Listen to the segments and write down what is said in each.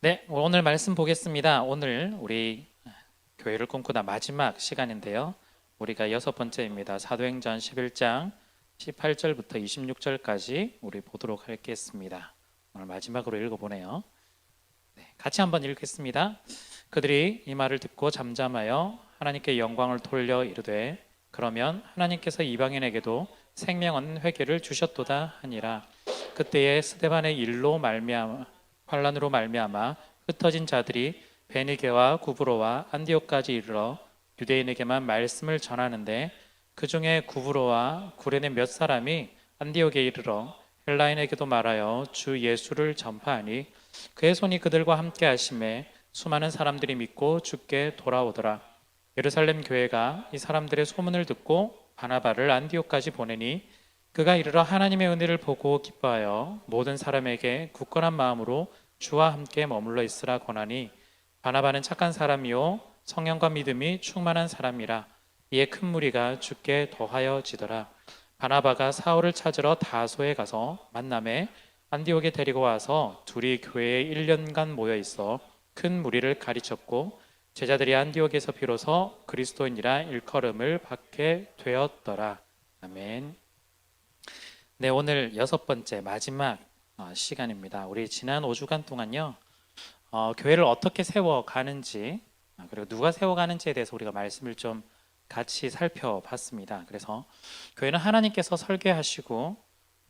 네, 오늘 말씀 보겠습니다. 오늘 우리 교회를 꿈꾸다 마지막 시간인데요. 우리가 여섯 번째입니다. 사도행전 11장 18절부터 26절까지 우리 보도록 하겠습니다. 오늘 마지막으로 읽어보네요. 네, 같이 한번 읽겠습니다. 그들이 이 말을 듣고 잠잠하여 하나님께 영광을 돌려 이르되 그러면 하나님께서 이방인에게도 생명 얻는 회개를 주셨도다 하니라. 그때에 스데반의 일로 말미암아 환란으로 말미암아 흩어진 자들이 베니게와 구브로와 안디옥까지 이르러 유대인에게만 말씀을 전하는데 그 중에 구브로와 구레네 몇 사람이 안디옥에 이르러 헬라인에게도 말하여 주 예수를 전파하니 그의 손이 그들과 함께 하심에 수많은 사람들이 믿고 주께 돌아오더라. 예루살렘 교회가 이 사람들의 소문을 듣고 바나바를 안디옥까지 보내니 그가 이르러 하나님의 은혜를 보고 기뻐하여 모든 사람에게 굳건한 마음으로 주와 함께 머물러 있으라 권하니 바나바는 착한 사람이요 성령과 믿음이 충만한 사람이라. 이에 큰 무리가 주께 더하여지더라. 바나바가 사울을 찾으러 다소에 가서 만남에 안디옥에 데리고 와서 둘이 교회에 1년간 모여 있어 큰 무리를 가르쳤고 제자들이 안디옥에서 비로소 그리스도인이라 일컬음을 받게 되었더라. 아멘. 네, 오늘 여섯 번째 마지막 시간입니다. 우리 지난 5주간 동안요, 교회를 어떻게 세워가는지, 그리고 누가 세워가는지에 대해서 우리가 말씀을 좀 같이 살펴봤습니다. 그래서 교회는 하나님께서 설계하시고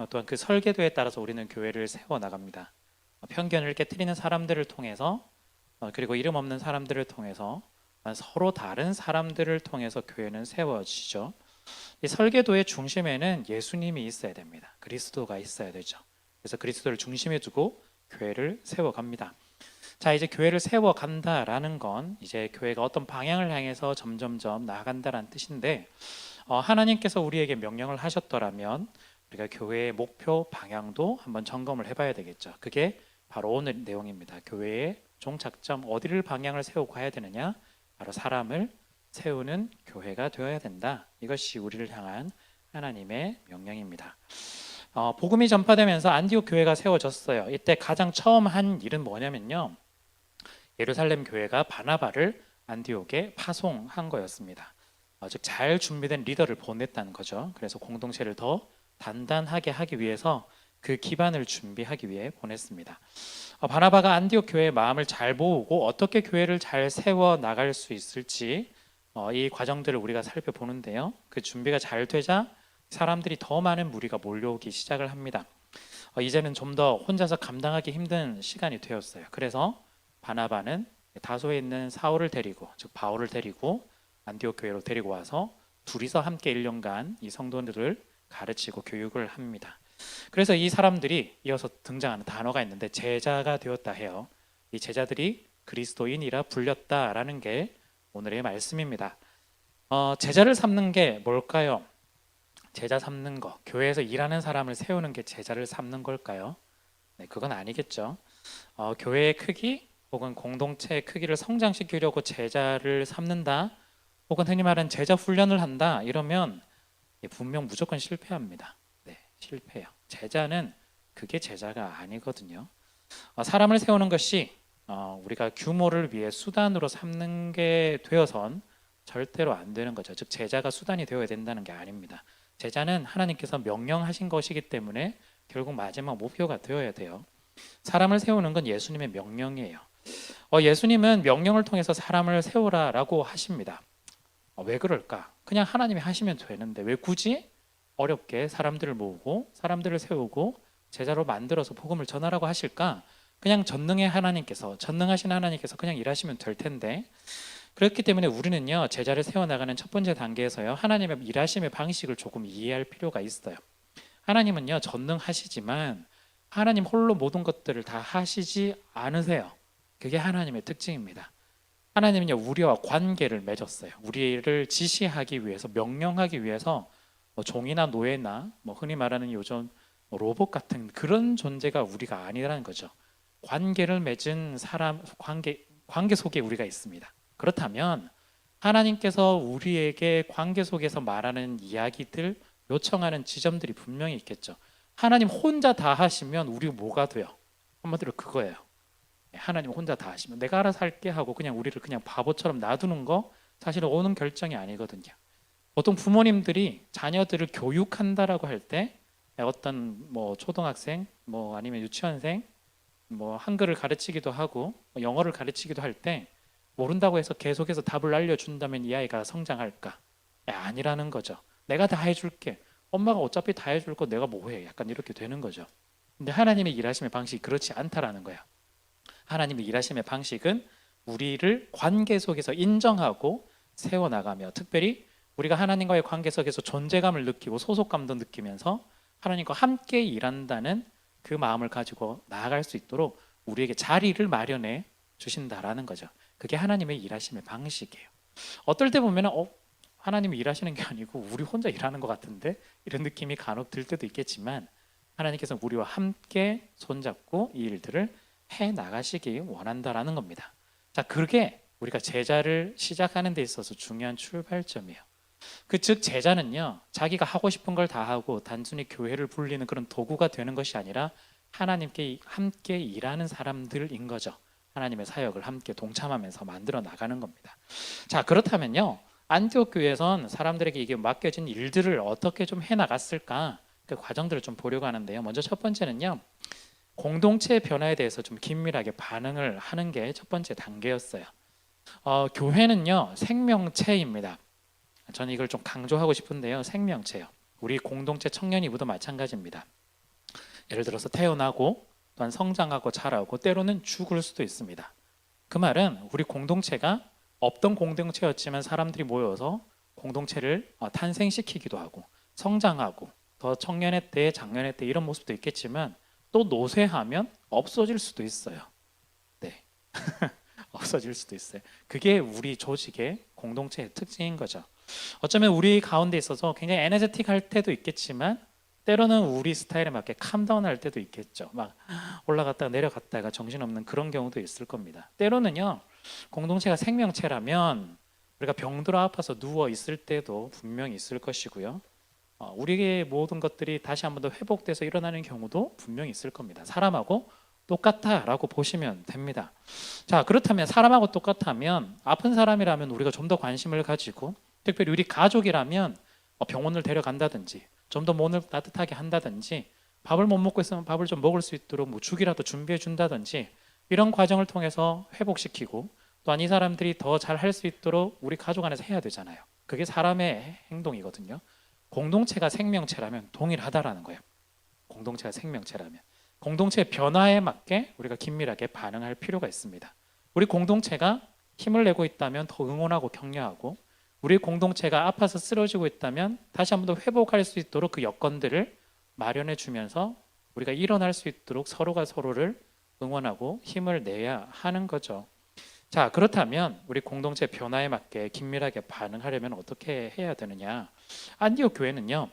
또한 그 설계도에 따라서 우리는 교회를 세워나갑니다. 편견을 깨트리는 사람들을 통해서 그리고 이름 없는 사람들을 통해서 서로 다른 사람들을 통해서 교회는 세워지죠. 이 설계도의 중심에는 예수님이 있어야 됩니다. 그리스도가 있어야 되죠. 그래서 그리스도를 중심에 두고 교회를 세워갑니다. 자, 이제 교회를 세워간다라는 건 이제 교회가 어떤 방향을 향해서 점점점 나아간다라는 뜻인데 하나님께서 우리에게 명령을 하셨더라면 우리가 교회의 목표 방향도 한번 점검을 해봐야 되겠죠. 그게 바로 오늘 내용입니다. 교회의 종착점 어디를 방향을 세우고 가야 되느냐? 바로 사람을 세우는 교회가 되어야 된다. 이것이 우리를 향한 하나님의 명령입니다. 복음이 전파되면서 안디옥 교회가 세워졌어요. 이때 가장 처음 한 일은 뭐냐면요, 예루살렘 교회가 바나바를 안디옥에 파송한 거였습니다. 즉 잘 준비된 리더를 보냈다는 거죠. 그래서 공동체를 더 단단하게 하기 위해서 그 기반을 준비하기 위해 보냈습니다. 바나바가 안디옥 교회의 마음을 잘 모으고 어떻게 교회를 잘 세워 나갈 수 있을지 이 과정들을 우리가 살펴보는데요. 그 준비가 잘 되자 사람들이 더 많은 무리가 몰려오기 시작을 합니다. 이제는 좀 더 혼자서 감당하기 힘든 시간이 되었어요. 그래서 바나바는 다소에 있는 사울을 데리고, 즉 바울을 데리고 안디옥 교회로 데리고 와서 둘이서 함께 1년간 이 성도들을 가르치고 교육을 합니다. 그래서 이 사람들이 이어서 등장하는 단어가 있는데 제자가 되었다 해요. 이 제자들이 그리스도인이라 불렸다라는 게 오늘의 말씀입니다. 제자를 삼는 게 뭘까요? 제자 삼는 거, 교회에서 일하는 사람을 세우는 게 제자를 삼는 걸까요? 네, 그건 아니겠죠. 교회의 크기 혹은 공동체의 크기를 성장시키려고 제자를 삼는다, 혹은 흔히 말하는 제자 훈련을 한다 이러면 분명 무조건 실패합니다. 네, 실패해요. 제자는 그게 제자가 아니거든요. 사람을 세우는 것이 우리가 규모를 위해 수단으로 삼는 게 되어선 절대로 안 되는 거죠. 즉 제자가 수단이 되어야 된다는 게 아닙니다. 제자는 하나님께서 명령하신 것이기 때문에 결국 마지막 목표가 되어야 돼요. 사람을 세우는 건 예수님의 명령이에요. 예수님은 명령을 통해서 사람을 세우라라고 하십니다. 왜 그럴까? 그냥 하나님이 하시면 되는데 왜 굳이 어렵게 사람들을 모으고 사람들을 세우고 제자로 만들어서 복음을 전하라고 하실까? 그냥 전능하신 하나님께서 그냥 일하시면 될 텐데. 그렇기 때문에 우리는요, 제자를 세워나가는 첫 번째 단계에서요, 하나님의 일하심의 방식을 조금 이해할 필요가 있어요. 하나님은요, 전능하시지만 하나님 홀로 모든 것들을 다 하시지 않으세요. 그게 하나님의 특징입니다. 하나님은요, 우리와 관계를 맺었어요. 우리를 지시하기 위해서, 명령하기 위해서 종이나 노예나 흔히 말하는 요즘 로봇 같은 그런 존재가 우리가 아니라는 거죠. 관계를 맺은 사람, 관계 속에 우리가 있습니다. 그렇다면 하나님께서 우리에게 관계 속에서 말하는 이야기들, 요청하는 지점들이 분명히 있겠죠. 하나님 혼자 다 하시면 우리 뭐가 돼요? 한마디로 그거예요. 하나님 혼자 다 하시면 내가 알아서 할게 하고 그냥 우리를 그냥 바보처럼 놔두는 거 사실은 옳은 결정이 아니거든요. 보통 부모님들이 자녀들을 교육한다라고 할 때 어떤 뭐 초등학생 뭐 아니면 유치원생 뭐 한글을 가르치기도 하고 뭐 영어를 가르치기도 할 때 모른다고 해서 계속해서 답을 알려준다면 이 아이가 성장할까? 아니라는 거죠. 내가 다 해줄게. 엄마가 어차피 다 해줄 거 내가 뭐해? 약간 이렇게 되는 거죠. 근데 하나님의 일하심의 방식이 그렇지 않다라는 거야. 하나님의 일하심의 방식은 우리를 관계 속에서 인정하고 세워나가며 특별히 우리가 하나님과의 관계 속에서 존재감을 느끼고 소속감도 느끼면서 하나님과 함께 일한다는 그 마음을 가지고 나아갈 수 있도록 우리에게 자리를 마련해 주신다라는 거죠. 그게 하나님의 일하심의 방식이에요. 어떨 때 보면 하나님이 일하시는 게 아니고 우리 혼자 일하는 것 같은데 이런 느낌이 간혹 들 때도 있겠지만 하나님께서 우리와 함께 손잡고 이 일들을 해 나가시기 원한다라는 겁니다. 자, 그게 우리가 제자를 시작하는 데 있어서 중요한 출발점이에요. 즉 제자는요 자기가 하고 싶은 걸 다 하고 단순히 교회를 불리는 그런 도구가 되는 것이 아니라 하나님께 함께 일하는 사람들인 거죠. 하나님의 사역을 함께 동참하면서 만들어 나가는 겁니다. 자, 그렇다면요 안티옥 교회에선 사람들에게 이게 맡겨진 일들을 어떻게 좀 해나갔을까 그 과정들을 좀 보려고 하는데요. 먼저 첫 번째는요 공동체의 변화에 대해서 좀 긴밀하게 반응을 하는 게 첫 번째 단계였어요. 교회는요 생명체입니다. 저는 이걸 좀 강조하고 싶은데요. 생명체요. 우리 공동체 청년이부도 마찬가지입니다. 예를 들어서 태어나고 또한 성장하고 자라고 때로는 죽을 수도 있습니다. 그 말은 우리 공동체가 없던 공동체였지만 사람들이 모여서 공동체를 탄생시키기도 하고 성장하고 더 청년의 때, 장년의 때 이런 모습도 있겠지만 또 노쇠하면 없어질 수도 있어요. 네. 없어질 수도 있어요. 그게 우리 조직의 공동체의 특징인 거죠. 어쩌면 우리 가운데 있어서 굉장히 에너제틱 할 때도 있겠지만 때로는 우리 스타일에 맞게 캄다운 할 때도 있겠죠. 막 올라갔다가 내려갔다가 정신없는 그런 경우도 있을 겁니다. 때로는요 공동체가 생명체라면 우리가 병들어 아파서 누워 있을 때도 분명히 있을 것이고요. 우리의 모든 것들이 다시 한번 더 회복돼서 일어나는 경우도 분명히 있을 겁니다. 사람하고 똑같다라고 보시면 됩니다. 자, 그렇다면 사람하고 똑같다면 아픈 사람이라면 우리가 좀 더 관심을 가지고 특별히 우리 가족이라면 병원을 데려간다든지 좀 더 몸을 따뜻하게 한다든지 밥을 못 먹고 있으면 밥을 좀 먹을 수 있도록 뭐 죽이라도 준비해 준다든지 이런 과정을 통해서 회복시키고 또한 이 사람들이 더 잘 할 수 있도록 우리 가족 안에서 해야 되잖아요. 그게 사람의 행동이거든요. 공동체가 생명체라면 동일하다라는 거예요. 공동체가 생명체라면 공동체의 변화에 맞게 우리가 긴밀하게 반응할 필요가 있습니다. 우리 공동체가 힘을 내고 있다면 더 응원하고 격려하고 우리 공동체가 아파서 쓰러지고 있다면 다시 한 번 더 회복할 수 있도록 그 여건들을 마련해 주면서 우리가 일어날 수 있도록 서로가 서로를 응원하고 힘을 내야 하는 거죠. 자, 그렇다면 우리 공동체 변화에 맞게 긴밀하게 반응하려면 어떻게 해야 되느냐? 안디옥 교회는요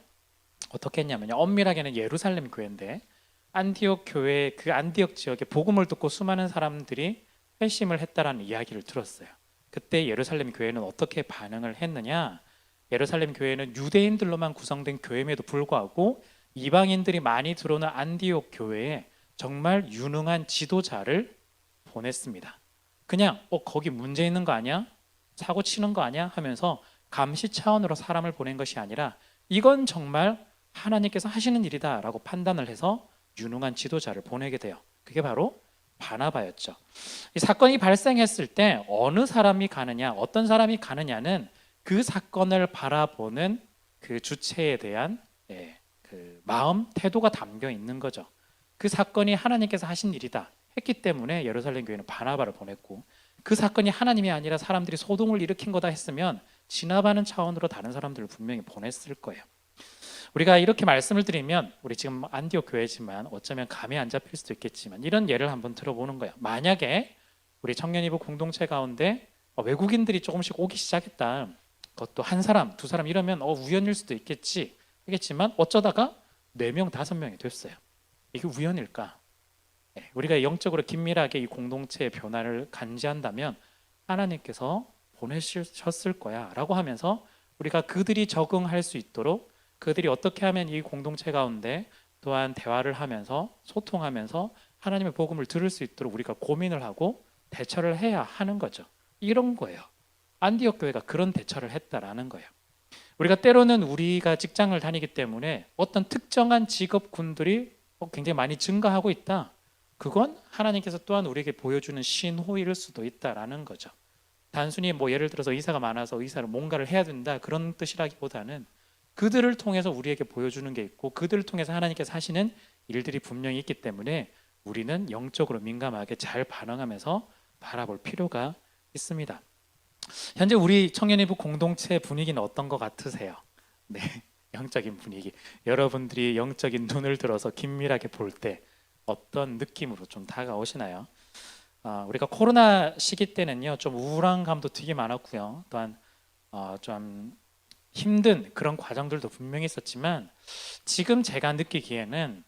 어떻게 했냐면요 엄밀하게는 예루살렘 교회인데 안디옥 교회 그 안디옥 지역에 복음을 듣고 수많은 사람들이 회심을 했다라는 이야기를 들었어요. 그때 예루살렘 교회는 어떻게 반응을 했느냐? 예루살렘 교회는 유대인들로만 구성된 교회임에도 불구하고 이방인들이 많이 들어오는 안디옥 교회에 정말 유능한 지도자를 보냈습니다. 그냥 거기 문제 있는 거 아니야? 사고 치는 거 아니야? 하면서 감시 차원으로 사람을 보낸 것이 아니라 이건 정말 하나님께서 하시는 일이다라고 판단을 해서 유능한 지도자를 보내게 돼요. 그게 바로 바나바였죠. 이 사건이 발생했을 때 어느 사람이 가느냐, 어떤 사람이 가느냐는 그 사건을 바라보는 그 주체에 대한 그 마음, 태도가 담겨 있는 거죠. 그 사건이 하나님께서 하신 일이다 했기 때문에 예루살렘 교회는 바나바를 보냈고 그 사건이 하나님이 아니라 사람들이 소동을 일으킨 거다 했으면 진압하는 차원으로 다른 사람들을 분명히 보냈을 거예요. 우리가 이렇게 말씀을 드리면 우리 지금 안디옥 교회지만 어쩌면 감이 안 잡힐 수도 있겠지만 이런 예를 한번 들어보는 거예요. 만약에 우리 청년이부 공동체 가운데 외국인들이 조금씩 오기 시작했다. 그것도 한 사람, 두 사람 이러면 우연일 수도 있겠지만 어쩌다가 4명, 5명이 됐어요. 이게 우연일까? 우리가 영적으로 긴밀하게 이 공동체의 변화를 간지한다면 하나님께서 보내셨을 거야 라고 하면서 우리가 그들이 적응할 수 있도록 그들이 어떻게 하면 이 공동체 가운데 또한 대화를 하면서 소통하면서 하나님의 복음을 들을 수 있도록 우리가 고민을 하고 대처를 해야 하는 거죠. 이런 거예요. 안디옥 교회가 그런 대처를 했다라는 거예요. 우리가 때로는 우리가 직장을 다니기 때문에 어떤 특정한 직업군들이 굉장히 많이 증가하고 있다. 그건 하나님께서 또한 우리에게 보여주는 신호일 수도 있다라는 거죠. 단순히 뭐 예를 들어서 의사가 많아서 의사를 뭔가를 해야 된다 그런 뜻이라기보다는 그들을 통해서 우리에게 보여주는 게 있고 그들을 통해서 하나님께서 하시는 일들이 분명히 있기 때문에 우리는 영적으로 민감하게 잘 반응하면서 바라볼 필요가 있습니다. 현재 우리 청년일부 공동체 분위기는 어떤 것 같으세요? 네, 영적인 분위기. 여러분들이 영적인 눈을 들어서 긴밀하게 볼 때 어떤 느낌으로 좀 다가오시나요? 우리가 코로나 시기 때는요, 좀 우울한 감도 되게 많았고요. 또한 좀 힘든 그런 과정들도 분명히 있었지만 지금 제가 느끼기에는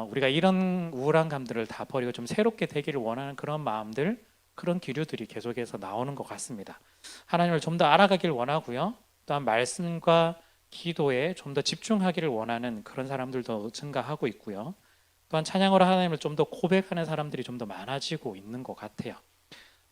우리가 이런 우울한 감들을 다 버리고 좀 새롭게 되기를 원하는 그런 마음들, 그런 기류들이 계속해서 나오는 것 같습니다. 하나님을 좀 더 알아가길 원하고요. 또한 말씀과 기도에 좀 더 집중하기를 원하는 그런 사람들도 증가하고 있고요. 또한 찬양으로 하나님을 좀 더 고백하는 사람들이 좀 더 많아지고 있는 것 같아요.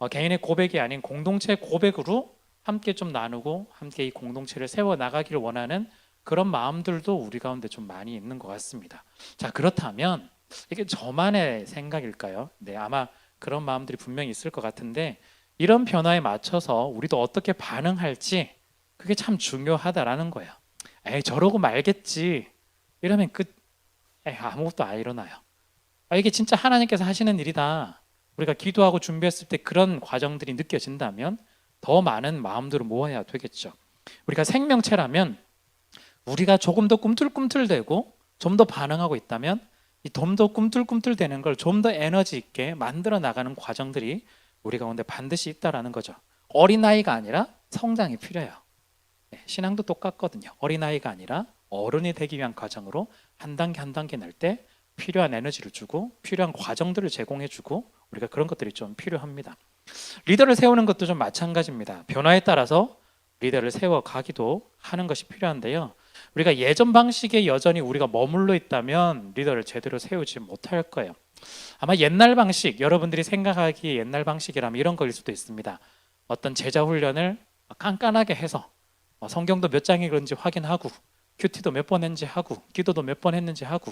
개인의 고백이 아닌 공동체 고백으로 함께 좀 나누고 함께 이 공동체를 세워 나가기를 원하는 그런 마음들도 우리 가운데 좀 많이 있는 것 같습니다. 자, 그렇다면 이게 저만의 생각일까요? 네, 아마 그런 마음들이 분명히 있을 것 같은데 이런 변화에 맞춰서 우리도 어떻게 반응할지 그게 참 중요하다라는 거예요. 에이, 저러고 말겠지 이러면 아무것도 안 일어나요. 이게 진짜 하나님께서 하시는 일이다. 우리가 기도하고 준비했을 때 그런 과정들이 느껴진다면 더 많은 마음들을 모아야 되겠죠. 우리가 생명체라면 우리가 조금 더 꿈틀꿈틀대고 좀 더 반응하고 있다면 이 좀 더 꿈틀꿈틀대는 걸 좀 더 에너지 있게 만들어 나가는 과정들이 우리 가운데 반드시 있다라는 거죠. 어린아이가 아니라 성장이 필요해요. 신앙도 똑같거든요. 어린아이가 아니라 어른이 되기 위한 과정으로 한 단계 한 단계 낼 때 필요한 에너지를 주고 필요한 과정들을 제공해 주고 우리가 그런 것들이 좀 필요합니다. 리더를 세우는 것도 좀 마찬가지입니다. 변화에 따라서 리더를 세워가기도 하는 것이 필요한데요. 우리가 예전 방식에 여전히 우리가 머물러 있다면 리더를 제대로 세우지 못할 거예요. 아마 옛날 방식, 여러분들이 생각하기에 옛날 방식이라면 이런 거일 수도 있습니다. 어떤 제자 훈련을 깐깐하게 해서 성경도 몇 장이 그런지 확인하고 큐티도 몇 번 했는지 하고 기도도 몇 번 했는지 하고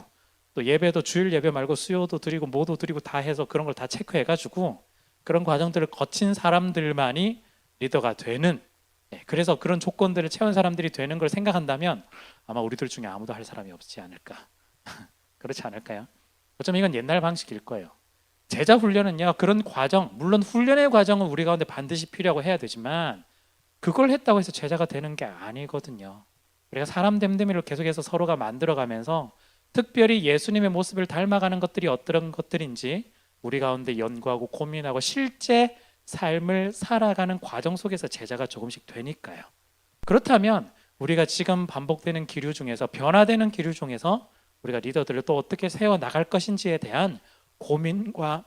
또 예배도 주일 예배 말고 수요도 드리고 뭐도 드리고 다 해서 그런 걸 다 체크해가지고 그런 과정들을 거친 사람들만이 리더가 되는, 그래서 그런 조건들을 채운 사람들이 되는 걸 생각한다면 아마 우리들 중에 아무도 할 사람이 없지 않을까. 그렇지 않을까요? 어쩌면 이건 옛날 방식일 거예요. 제자 훈련은요, 그런 과정, 물론 훈련의 과정은 우리 가운데 반드시 필요하고 해야 되지만 그걸 했다고 해서 제자가 되는 게 아니거든요. 우리가 사람 됨됨이를 계속해서 서로가 만들어가면서 특별히 예수님의 모습을 닮아가는 것들이 어떤 것들인지 우리 가운데 연구하고 고민하고 실제 삶을 살아가는 과정 속에서 제자가 조금씩 되니까요. 그렇다면 우리가 지금 반복되는 기류 중에서 변화되는 기류 중에서 우리가 리더들을 또 어떻게 세워나갈 것인지에 대한 고민과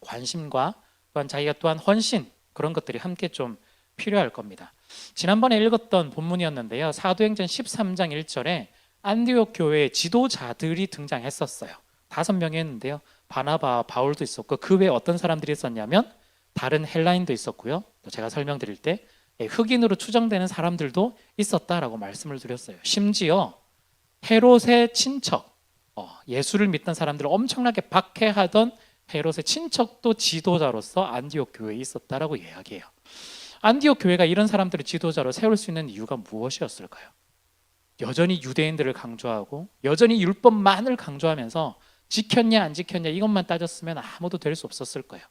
관심과 또한 자기가 또한 헌신, 그런 것들이 함께 좀 필요할 겁니다. 지난번에 읽었던 본문이었는데요, 사도행전 13장 1절에 안디옥 교회의 지도자들이 등장했었어요. 5명이었는데요, 바나바, 바울도 있었고 그 외에 어떤 사람들이 있었냐면 다른 헬라인도 있었고요, 또 제가 설명드릴 때 흑인으로 추정되는 사람들도 있었다라고 말씀을 드렸어요. 심지어 헤롯의 친척, 예수를 믿던 사람들을 엄청나게 박해하던 헤롯의 친척도 지도자로서 안디옥 교회에 있었다라고 이야기해요. 안디옥 교회가 이런 사람들을 지도자로 세울 수 있는 이유가 무엇이었을까요? 여전히 유대인들을 강조하고 여전히 율법만을 강조하면서 지켰냐 안 지켰냐 이것만 따졌으면 아무도 될 수 없었을 거예요.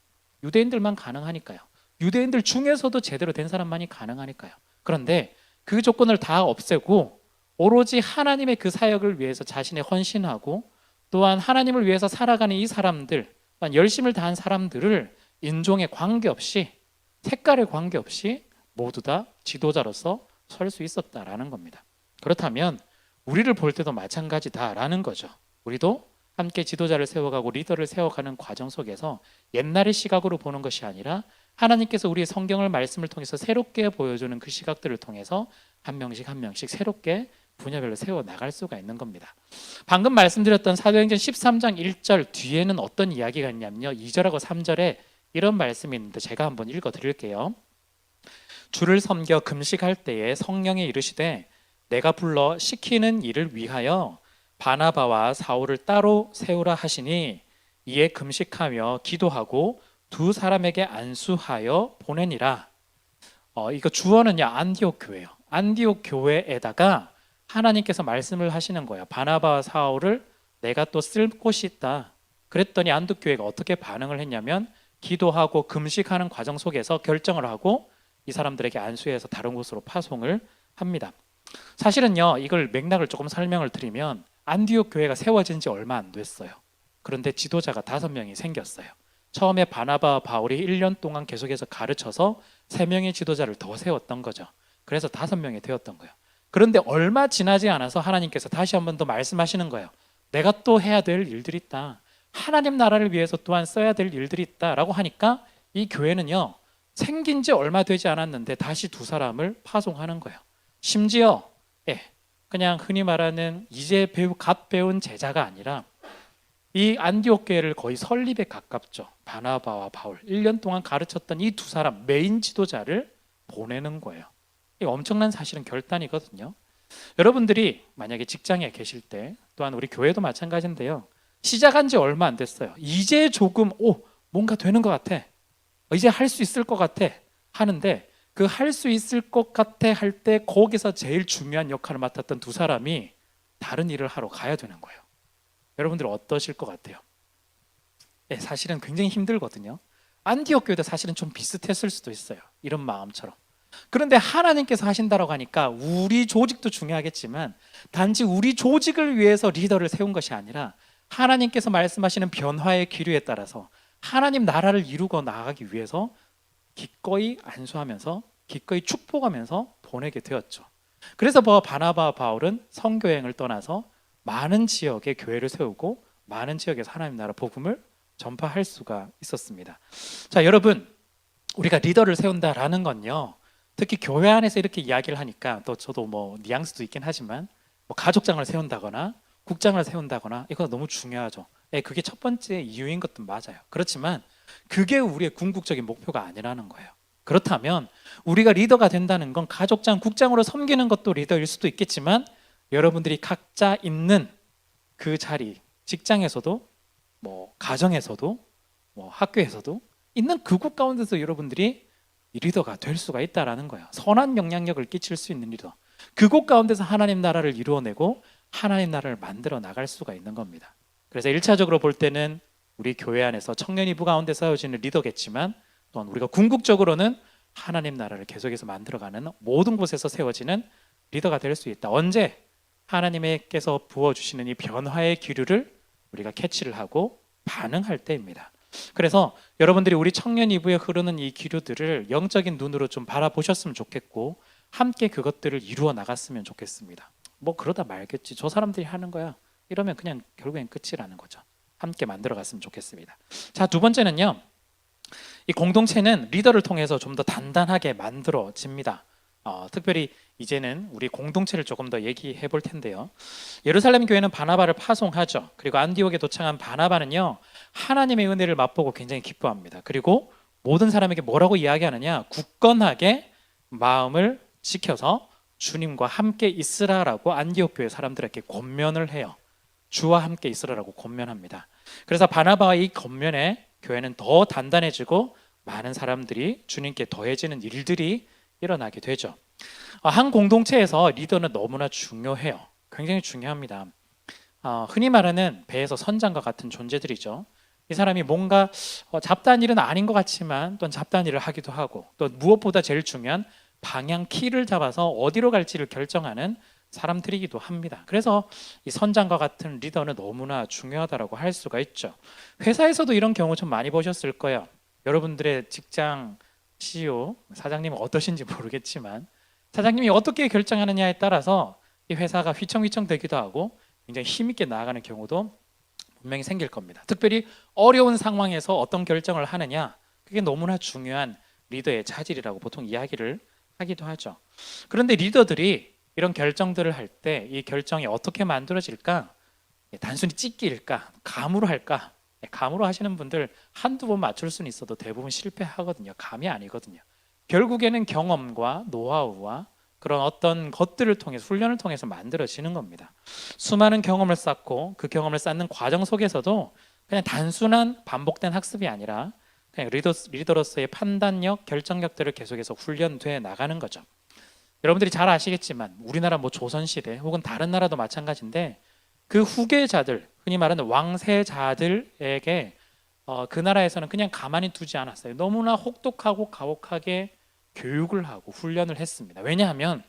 유대인들만 가능하니까요. 유대인들 중에서도 제대로 된 사람만이 가능하니까요. 그런데 그 조건을 다 없애고 오로지 하나님의 그 사역을 위해서 자신의 헌신하고 또한 하나님을 위해서 살아가는 이 사람들, 또한 열심을 다한 사람들을 인종에 관계없이, 색깔에 관계없이 모두 다 지도자로서 설 수 있었다라는 겁니다. 그렇다면 우리를 볼 때도 마찬가지다라는 거죠. 우리도 함께 지도자를 세워가고 리더를 세워가는 과정 속에서 옛날의 시각으로 보는 것이 아니라 하나님께서 우리의 성경을 말씀을 통해서 새롭게 보여주는 그 시각들을 통해서 한 명씩 한 명씩 새롭게 분야별로 세워 나갈 수가 있는 겁니다. 방금 말씀드렸던 사도행전 13장 1절 뒤에는 어떤 이야기가 있냐면요. 2절하고 3절에 이런 말씀이 있는데 제가 한번 읽어 드릴게요. 주를 섬겨 금식할 때에 성령이 이르시되 내가 불러 시키는 일을 위하여 바나바와 사울을 따로 세우라 하시니 이에 금식하며 기도하고 두 사람에게 안수하여 보내니라. 이거 주어는요 안디옥 교회예요. 안디옥 교회에다가 하나님께서 말씀을 하시는 거예요. 바나바와 사울을 내가 또 쓸 곳이 있다. 그랬더니 안디옥 교회가 어떻게 반응을 했냐면 기도하고 금식하는 과정 속에서 결정을 하고 이 사람들에게 안수해서 다른 곳으로 파송을 합니다. 사실은요 이걸 맥락을 조금 설명을 드리면 안디옥 교회가 세워진 지 얼마 안 됐어요. 그런데 지도자가 5명이 생겼어요. 처음에 바나바와 바울이 1년 동안 계속해서 가르쳐서 3명의 지도자를 더 세웠던 거죠. 그래서 5명이 되었던 거예요. 그런데 얼마 지나지 않아서 하나님께서 다시 한 번 더 말씀하시는 거예요. 내가 또 해야 될 일들이 있다. 하나님 나라를 위해서 또한 써야 될 일들이 있다라고 하니까 이 교회는요 생긴 지 얼마 되지 않았는데 다시 2사람을 파송하는 거예요. 심지어 그냥 흔히 말하는 이제 갓 배운 제자가 아니라 이 안디옥 교회를 거의 설립에 가깝죠. 바나바와 바울 1년 동안 가르쳤던 이 2사람 메인 지도자를 보내는 거예요. 이 엄청난 사실은 결단이거든요. 여러분들이 만약에 직장에 계실 때 또한 우리 교회도 마찬가지인데요. 시작한 지 얼마 안 됐어요. 이제 조금 뭔가 되는 것 같아. 이제 할 수 있을 것 같아 하는데 그 할 수 있을 것 같아 할 때 거기서 제일 중요한 역할을 맡았던 2사람이 다른 일을 하러 가야 되는 거예요. 여러분들 어떠실 것 같아요? 사실은 굉장히 힘들거든요. 안디옥 교회도 사실은 좀 비슷했을 수도 있어요. 이런 마음처럼. 그런데 하나님께서 하신다고 하니까 우리 조직도 중요하겠지만 단지 우리 조직을 위해서 리더를 세운 것이 아니라 하나님께서 말씀하시는 변화의 기류에 따라서 하나님 나라를 이루고 나가기 위해서 기꺼이 안수하면서 기꺼이 축복하면서 보내게 되었죠. 그래서 바나바와 바울은 선교행을 떠나서 많은 지역에 교회를 세우고 많은 지역에서 하나님 나라 복음을 전파할 수가 있었습니다. 자, 여러분, 우리가 리더를 세운다라는 건요, 특히 교회 안에서 이렇게 이야기를 하니까 또 저도 뉘앙스도 있긴 하지만 가족장을 세운다거나 국장을 세운다거나 이거 너무 중요하죠. 그게 첫 번째 이유인 것도 맞아요. 그렇지만 그게 우리의 궁극적인 목표가 아니라는 거예요. 그렇다면 우리가 리더가 된다는 건 가족장, 국장으로 섬기는 것도 리더일 수도 있겠지만 여러분들이 각자 있는 그 자리, 직장에서도 가정에서도 학교에서도 있는 그곳 가운데서 여러분들이 리더가 될 수가 있다라는 거예요. 선한 영향력을 끼칠 수 있는 리더. 그곳 가운데서 하나님 나라를 이루어내고 하나님 나라를 만들어 나갈 수가 있는 겁니다. 그래서 1차적으로 볼 때는 우리 교회 안에서 청년이부 가운데 세워지는 리더겠지만 또한 우리가 궁극적으로는 하나님 나라를 계속해서 만들어가는 모든 곳에서 세워지는 리더가 될 수 있다. 언제? 하나님께서 부어주시는 이 변화의 기류를 우리가 캐치를 하고 반응할 때입니다. 그래서 여러분들이 우리 청년이부에 흐르는 이 기류들을 영적인 눈으로 좀 바라보셨으면 좋겠고 함께 그것들을 이루어 나갔으면 좋겠습니다. 그러다 말겠지. 저 사람들이 하는 거야. 이러면 그냥 결국엔 끝이라는 거죠. 함께 만들어 갔으면 좋겠습니다. 자, 2번째는요. 이 공동체는 리더를 통해서 좀 더 단단하게 만들어집니다. 특별히 이제는 우리 공동체를 조금 더 얘기해 볼 텐데요. 예루살렘 교회는 바나바를 파송하죠. 그리고 안디옥에 도착한 바나바는요, 하나님의 은혜를 맛보고 굉장히 기뻐합니다. 그리고 모든 사람에게 뭐라고 이야기하느냐? 굳건하게 마음을 지켜서 주님과 함께 있으라라고 안디옥 교회 사람들에게 권면을 해요. 주와 함께 있으라라고 권면합니다. 그래서 바나바와 이 권면에 교회는 더 단단해지고 많은 사람들이 주님께 더해지는 일들이 일어나게 되죠. 한 공동체에서 리더는 너무나 중요해요. 굉장히 중요합니다. 흔히 말하는 배에서 선장과 같은 존재들이죠. 이 사람이 뭔가 잡다한 일은 아닌 것 같지만 또 잡다한 일을 하기도 하고 또 무엇보다 제일 중요한 방향 키를 잡아서 어디로 갈지를 결정하는 사람들이기도 합니다. 그래서 이 선장과 같은 리더는 너무나 중요하다고 할 수가 있죠. 회사에서도 이런 경우 좀 많이 보셨을 거예요. 여러분들의 직장 CEO, 사장님은 어떠신지 모르겠지만 사장님이 어떻게 결정하느냐에 따라서 이 회사가 휘청휘청 되기도 하고 굉장히 힘있게 나아가는 경우도 분명히 생길 겁니다. 특별히 어려운 상황에서 어떤 결정을 하느냐, 그게 너무나 중요한 리더의 자질이라고 보통 이야기를 하기도 하죠. 그런데 리더들이 이런 결정들을 할 때 이 결정이 어떻게 만들어질까? 단순히 찍기일까? 감으로 할까? 감으로 하시는 분들 한두 번 맞출 수는 있어도 대부분 실패하거든요. 감이 아니거든요. 결국에는 경험과 노하우와 그런 어떤 것들을 통해서 훈련을 통해서 만들어지는 겁니다. 수많은 경험을 쌓고 그 경험을 쌓는 과정 속에서도 그냥 단순한 반복된 학습이 아니라 그냥 리더로서의 판단력, 결정력들을 계속해서 훈련돼 나가는 거죠. 여러분들이 잘 아시겠지만 우리나라 뭐 조선시대 혹은 다른 나라도 마찬가지인데 그 후계자들, 흔히 말하는 왕세자들에게 그 나라에서는 그냥 가만히 두지 않았어요. 너무나 혹독하고 가혹하게 교육을 하고 훈련을 했습니다. 왜냐하면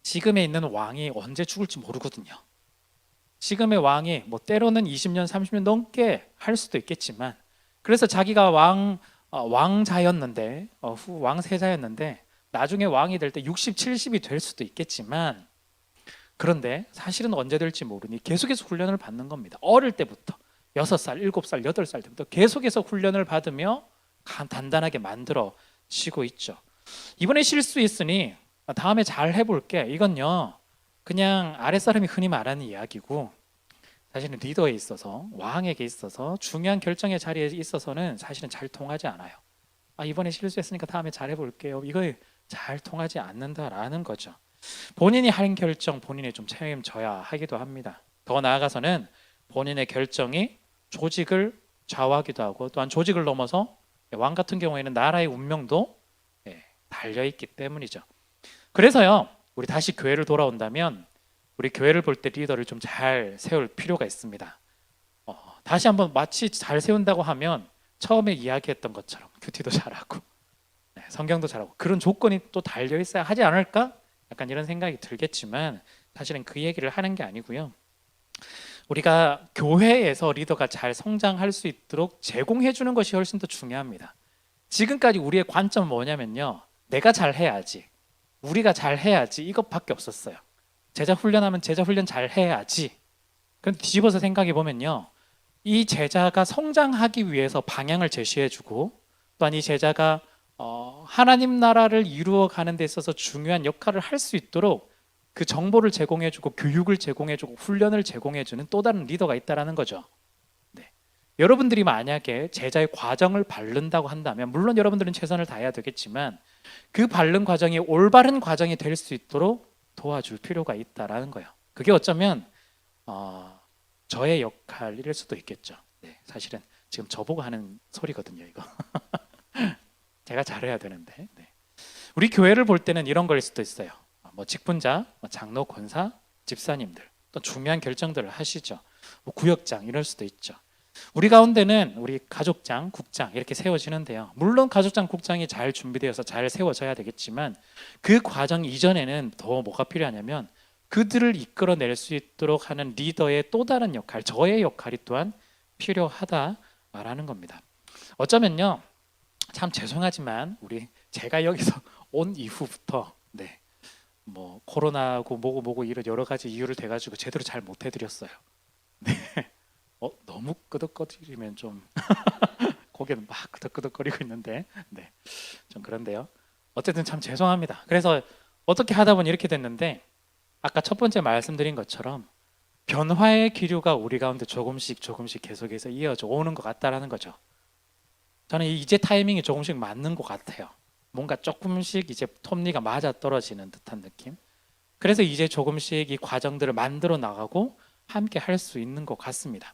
지금에 있는 왕이 언제 죽을지 모르거든요. 지금의 왕이 뭐 때로는 20년, 30년 넘게 할 수도 있겠지만 그래서 자기가 왕자였는데 왕세자였는데 나중에 왕이 될 때 60, 70이 될 수도 있겠지만 그런데 사실은 언제 될지 모르니 계속해서 훈련을 받는 겁니다. 어릴 때부터 6살, 7살, 8살 때부터 계속해서 훈련을 받으며 단단하게 만들어지고 있죠. 이번에 실수했으니 다음에 잘 해볼게. 이건요 그냥 아랫사람이 흔히 말하는 이야기고 사실은 리더에 있어서 왕에게 있어서 중요한 결정의 자리에 있어서는 사실은 잘 통하지 않아요. 이번에 실수했으니까 다음에 잘 해볼게요. 이거 잘 통하지 않는다라는 거죠. 본인이 한 결정 본인이 좀 책임져야 하기도 합니다. 더 나아가서는 본인의 결정이 조직을 좌우하기도 하고 또한 조직을 넘어서 왕 같은 경우에는 나라의 운명도 달려있기 때문이죠. 그래서요 우리 다시 교회를 돌아온다면 우리 교회를 볼 때 리더를 좀 잘 세울 필요가 있습니다. 다시 한번 마치 잘 세운다고 하면 처음에 이야기했던 것처럼 큐티도 잘하고 성경도 잘하고 그런 조건이 또 달려있어야 하지 않을까? 약간 이런 생각이 들겠지만 사실은 그 얘기를 하는 게 아니고요. 우리가 교회에서 리더가 잘 성장할 수 있도록 제공해 주는 것이 훨씬 더 중요합니다. 지금까지 우리의 관점은 뭐냐면요. 내가 잘해야지. 우리가 잘해야지 이것밖에 없었어요. 제자 훈련하면 제자 훈련 잘해야지. 그런데 뒤집어서 생각해 보면요. 이 제자가 성장하기 위해서 방향을 제시해 주고 또한 이 제자가 하나님 나라를 이루어가는 데 있어서 중요한 역할을 할 수 있도록 그 정보를 제공해주고 교육을 제공해주고 훈련을 제공해주는 또 다른 리더가 있다는 거죠. 네. 여러분들이 만약에 제자의 과정을 밟는다고 한다면 물론 여러분들은 최선을 다해야 되겠지만 그 밟는 과정이 올바른 과정이 될 수 있도록 도와줄 필요가 있다는 거예요. 그게 어쩌면 저의 역할일 수도 있겠죠. 네. 사실은 지금 저보고 하는 소리거든요. 이거 제가 잘해야 되는데 우리 교회를 볼 때는 이런 거일 수도 있어요. 뭐 직분자, 장로, 권사, 집사님들 또 중요한 결정들을 하시죠. 뭐 구역장 이럴 수도 있죠. 우리 가운데는 우리 가족장, 국장 이렇게 세워지는데요. 물론 가족장, 국장이 잘 준비되어서 잘 세워져야 되겠지만 그 과정 이전에는 더 뭐가 필요하냐면 그들을 이끌어낼 수 있도록 하는 리더의 또 다른 역할, 저의 역할이 또한 필요하다라는 겁니다. 어쩌면요. 참 죄송하지만 제가 여기서 온 이후부터 뭐 코로나고 뭐고 이런 여러 가지 이유를 대가지고 제대로 잘 못 해드렸어요. 너무 끄덕거리면 좀 고개는 막 끄덕끄덕거리고 있는데 좀 그런데요. 어쨌든 참 죄송합니다. 그래서 어떻게 하다 보니 이렇게 됐는데 아까 첫 번째 말씀드린 것처럼 변화의 기류가 우리 가운데 조금씩 계속해서 이어져 오는 것 같다라는 거죠. 저는 이제 타이밍이 조금씩 맞는 것 같아요. 뭔가 조금씩 이제 톱니가 맞아 떨어지는 듯한 느낌. 그래서 이제 조금씩 이 과정들을 만들어 나가고 함께 할 수 있는 것 같습니다.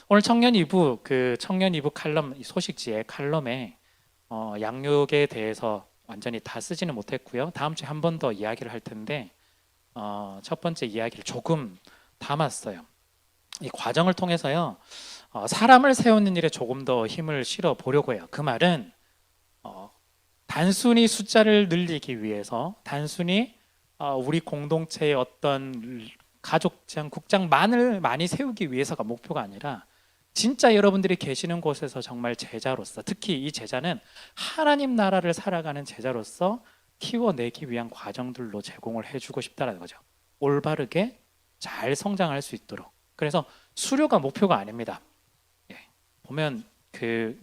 오늘 청년 2부 청년 2부 칼럼 소식지의 칼럼에 양육에 대해서 완전히 다 쓰지는 못했고요. 다음 주에 한 번 더 이야기를 할 텐데 첫 번째 이야기를 조금 담았어요. 이 과정을 통해서요. 사람을 세우는 일에 조금 더 힘을 실어 보려고 해요. 그 말은 단순히 숫자를 늘리기 위해서 단순히 우리 공동체의 어떤 가족장, 국장만을 많이 세우기 위해서가 목표가 아니라 진짜 여러분들이 계시는 곳에서 정말 제자로서 특히 이 제자는 하나님 나라를 살아가는 제자로서 키워내기 위한 과정들로 제공을 해주고 싶다는 거죠. 올바르게 잘 성장할 수 있도록. 그래서 수료가 목표가 아닙니다. 보면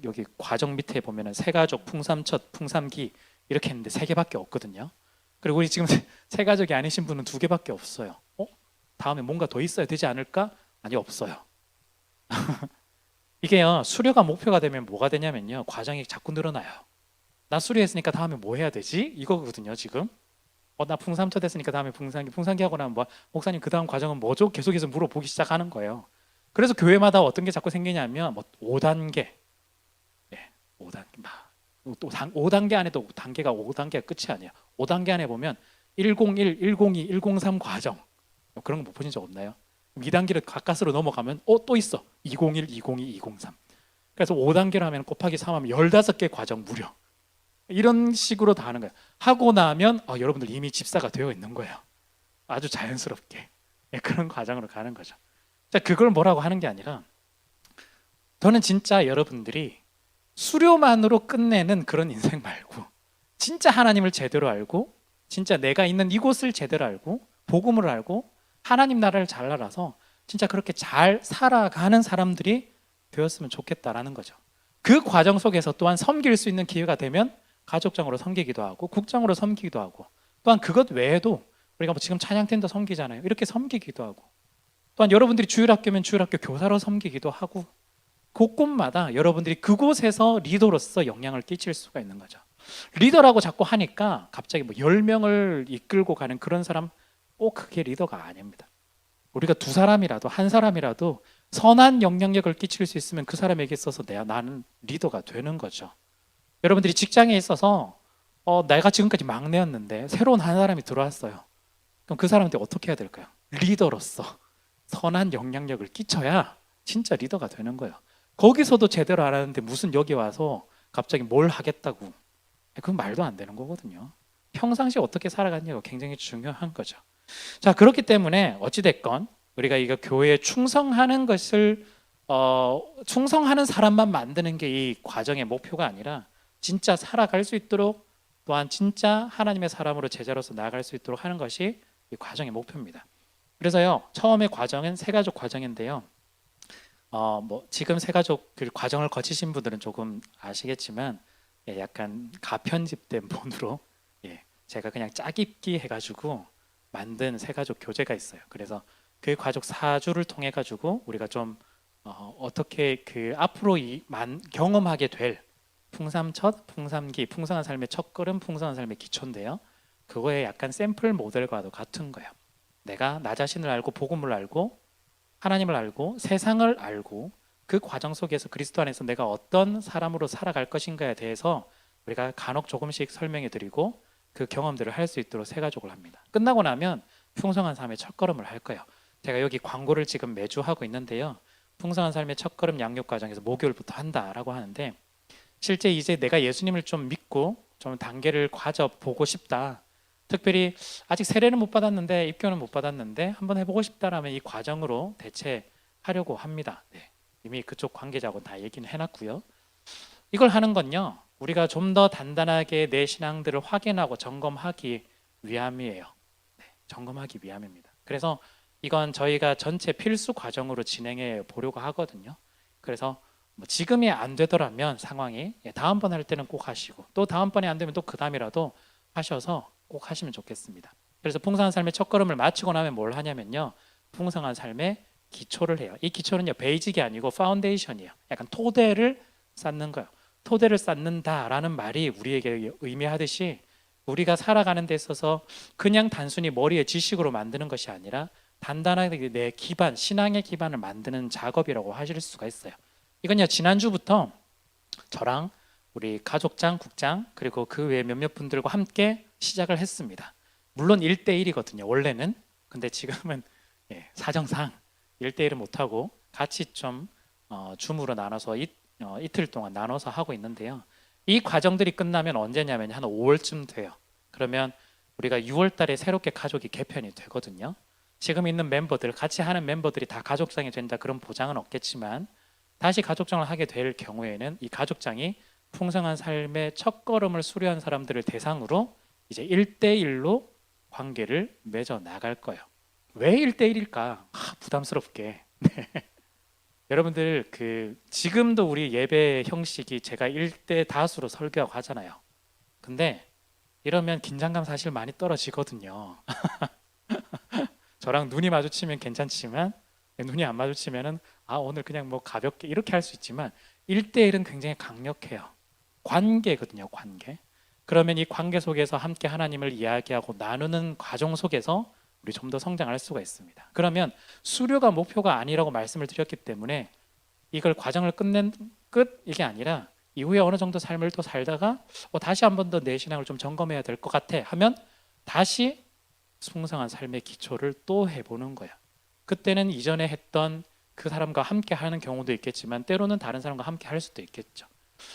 여기 과정 밑에 보면은 새가족, 풍삼첫, 풍삼기 이렇게 했는데 3개밖에 없거든요. 그리고 우리 지금 세 가족이 아니신 분은 두 개밖에 없어요. 다음에 뭔가 더 있어야 되지 않을까? 아니, 없어요. 이게요, 수료가 목표가 되면 뭐가 되냐면요, 과정이 자꾸 늘어나요. 나 수료했으니까 다음에 뭐 해야 되지? 이거거든요, 지금. 나 풍삼처 됐으니까 다음에 풍산기 하고 나면 뭐, 목사님 그 다음 과정은 뭐죠? 계속해서 물어보기 시작하는 거예요. 그래서 교회마다 어떤 게 자꾸 생기냐면 뭐 5단계, 예, 5단계, 또 5단계 안에 또 단계가 5단계가 끝이 아니에요. 5단계 안에 보면 101, 102, 103 과정, 그런 거 못 보신 적 없나요? 2단계를 가까스로 넘어가면 또 있어. 201, 202, 203. 그래서 5단계를 하면 곱하기 3 하면 15개 과정 무려. 이런 식으로 다 하는 거예요. 하고 나면 여러분들 이미 집사가 되어 있는 거예요. 아주 자연스럽게. 그런 과정으로 가는 거죠. 자, 그걸 뭐라고 하는 게 아니라, 저는 진짜 여러분들이 수료만으로 끝내는 그런 인생 말고, 진짜 하나님을 제대로 알고, 진짜 내가 있는 이곳을 제대로 알고, 복음을 알고, 하나님 나라를 잘 알아서 진짜 그렇게 잘 살아가는 사람들이 되었으면 좋겠다라는 거죠. 그 과정 속에서 또한 섬길 수 있는 기회가 되면 가족장으로 섬기기도 하고, 국장으로 섬기기도 하고, 또한 그것 외에도 우리가 지금 찬양팀도 섬기잖아요. 이렇게 섬기기도 하고, 또한 여러분들이 주일학교면 주일학교 교사로 섬기기도 하고, 곳곳마다 여러분들이 그곳에서 리더로서 영향을 끼칠 수가 있는 거죠. 리더라고 자꾸 하니까 갑자기 뭐 10명을 이끌고 가는 그런 사람, 꼭 그게 리더가 아닙니다. 우리가 두 사람이라도, 한 사람이라도 선한 영향력을 끼칠 수 있으면 그 사람에게 있어서 나는 리더가 되는 거죠. 여러분들이 직장에 있어서 내가 지금까지 막내였는데 새로운 한 사람이 들어왔어요. 그럼 그 사람한테 어떻게 해야 될까요? 리더로서 선한 영향력을 끼쳐야 진짜 리더가 되는 거예요. 거기서도 제대로 안 하는데 무슨 여기 와서 갑자기 뭘 하겠다고, 그건 말도 안 되는 거거든요. 평상시에 어떻게 살아갔냐가 굉장히 중요한 거죠. 자, 그렇기 때문에 어찌됐건 우리가 이거 교회에 충성하는 것을 충성하는 사람만 만드는 게 이 과정의 목표가 아니라, 진짜 살아갈 수 있도록, 또한 진짜 하나님의 사람으로 제자로서 나아갈 수 있도록 하는 것이 이 과정의 목표입니다. 그래서요, 처음에 과정은 세가족 과정인데요. 뭐 지금 세가족 그 과정을 거치신 분들은 조금 아시겠지만, 약간 가편집된 본으로 제가 그냥 짜깁기 해가지고 만든 세가족 교재가 있어요. 그래서 그 가족 사주를 통해 가지고 우리가 좀 어떻게 그 앞으로 경험하게 될 풍삼첫, 풍삼기, 풍성한 삶의 첫걸음, 풍성한 삶의 기초인데요. 그거에 약간 샘플 모델과도 같은 거예요. 내가 나 자신을 알고 복음을 알고 하나님을 알고 세상을 알고 그 과정 속에서 그리스도 안에서 내가 어떤 사람으로 살아갈 것인가에 대해서 우리가 간혹 조금씩 설명해 드리고 그 경험들을 할 수 있도록 세가족을 합니다. 끝나고 나면 풍성한 삶의 첫걸음을 할 거예요. 제가 여기 광고를 지금 매주 하고 있는데요. 풍성한 삶의 첫걸음 양육 과정에서 목요일부터 한다라고 하는데, 실제 이제 내가 예수님을 좀 믿고 좀 단계를 보고 싶다, 특별히 아직 세례는 못 받았는데 입교는 못 받았는데 한번 해보고 싶다라면 이 과정으로 대체하려고 합니다. 이미 그쪽 관계자하고 다 얘기는 해놨고요. 이걸 하는 건요, 우리가 좀 더 단단하게 내 신앙들을 확인하고 점검하기 위함이에요. 점검하기 위함입니다. 그래서 이건 저희가 전체 필수 과정으로 진행해 보려고 하거든요. 그래서 뭐 지금이 안 되더라면 상황이, 다음번 할 때는 꼭 하시고, 또 다음번에 안 되면 또 그 다음이라도 하셔서 꼭 하시면 좋겠습니다. 그래서 풍성한 삶의 첫걸음을 마치고 나면 뭘 하냐면요, 풍성한 삶의 기초를 해요. 이 기초는요, 베이직이 아니고 파운데이션이에요. 약간 토대를 쌓는 거예요. 토대를 쌓는다라는 말이 우리에게 의미하듯이, 우리가 살아가는 데 있어서 그냥 단순히 머리에 지식으로 만드는 것이 아니라 단단하게 내 기반, 신앙의 기반을 만드는 작업이라고 하실 수가 있어요. 이건요, 지난주부터 저랑 우리 가족장, 국장, 그리고 그 외에 몇몇 분들과 함께 시작을 했습니다. 물론 1대1이거든요, 원래는. 근데 지금은 사정상 1대1은 못하고 같이 좀 줌으로 나눠서 이틀 동안 나눠서 하고 있는데요. 이 과정들이 끝나면 언제냐면 한 5월쯤 돼요. 그러면 우리가 6월 달에 새롭게 가족이 개편이 되거든요. 지금 있는 멤버들, 같이 하는 멤버들이 다 가족장이 된다 그런 보장은 없겠지만, 다시 가족장을 하게 될 경우에는 이 가족장이 풍성한 삶의 첫걸음을 수료한 사람들을 대상으로 이제 1대1로 관계를 맺어 나갈 거예요. 왜 1대1일까? 부담스럽게. 여러분들 지금도 우리 예배 형식이 제가 1대 다수로 설교하고 하잖아요. 근데 이러면 긴장감 사실 많이 떨어지거든요. 저랑 눈이 마주치면 괜찮지만 눈이 안 마주치면은 오늘 그냥 뭐 가볍게 이렇게 할 수 있지만 1대1은 굉장히 강력해요. 관계거든요, 관계. 그러면 이 관계 속에서 함께 하나님을 이야기하고 나누는 과정 속에서 우리 좀 더 성장할 수가 있습니다. 그러면 수료가 목표가 아니라고 말씀을 드렸기 때문에 이걸 과정을 끝낸 끝 이게 아니라 이후에 어느 정도 삶을 또 살다가 다시 한 번 더 내 신앙을 좀 점검해야 될 것 같아 하면 다시 풍성한 삶의 기초를 또 해보는 거야. 그때는 이전에 했던 그 사람과 함께 하는 경우도 있겠지만 때로는 다른 사람과 함께 할 수도 있겠죠.